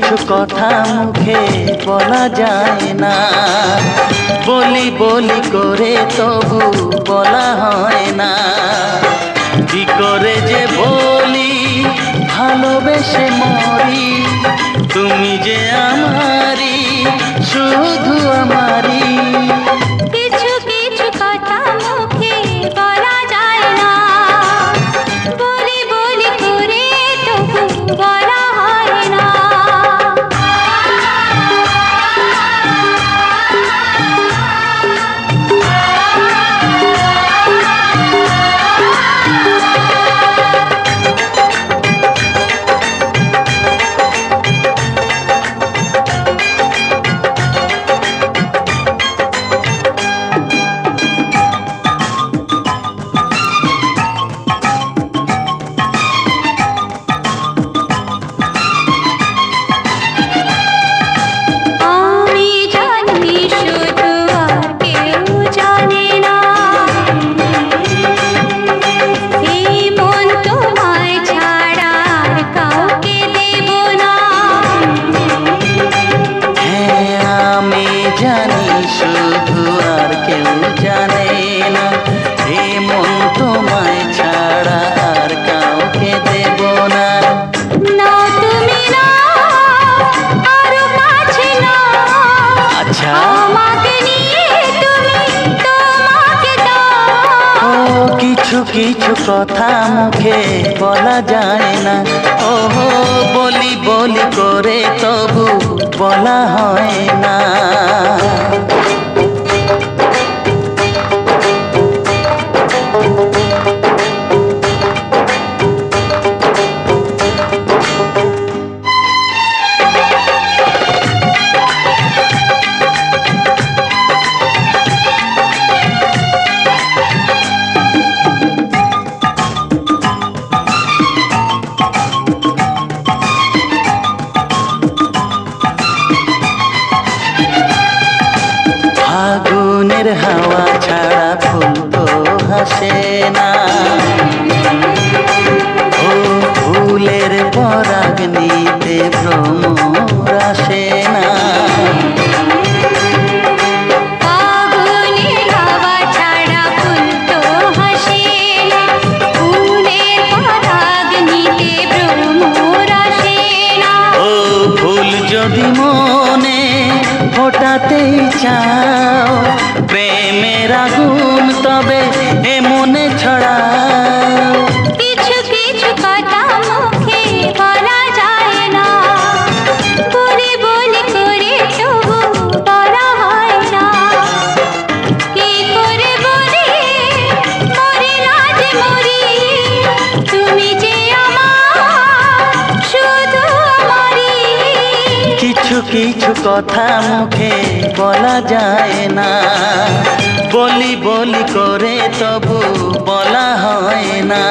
কিছু কথা মুখে বলা যায় না, বলি বলি করে তবু বলা হয় না। কি করে যে বলি ভালোবেসে মরি, তুমি যে আমারই, শুধু আমারই। কিছু কিছু কথা মুখে বলা যায় না, বলি বলি করে তবু বলা হয় না। জানি শুধু আর কেউ জানে না, এই মন তোমায় ছাড়া আর কাউকে দেব না। না তুমি না, আরো কাছে না, আচ্ছা আমাকে নিয়ে তুমি তোমাকে দাও। ও কিছু কিছু কথা মুখে বলা যায় না, ওহো বলি বলি করে তবু বলা হয় না। ফাগুনের হাওয়া ছাড়া ফুল তো হাসে না, ও ফুলের পরাগ নিতে ভ্রমর আসে না। ফাগুনের হাওয়া ছাড়া ফুল তো হাসে না, ফুলের পরাগ নিতে ভ্রমর আসে না। ও ফুল যদি মনে ফোটাতেই চাও, প্রেমের আগুন তবে এ মনে ছড়াও। কিছু কিছু কথা মুখে বলা যায় না, বলি বলি করে তবু বলা হয় না। কি করে বলি মরি না যে মরি, তুমি যে আমার, শুধু আমারই। কিছু কিছু কথা মুখে বলা যায় না, বলি বলি করে তবু বলা হয় না।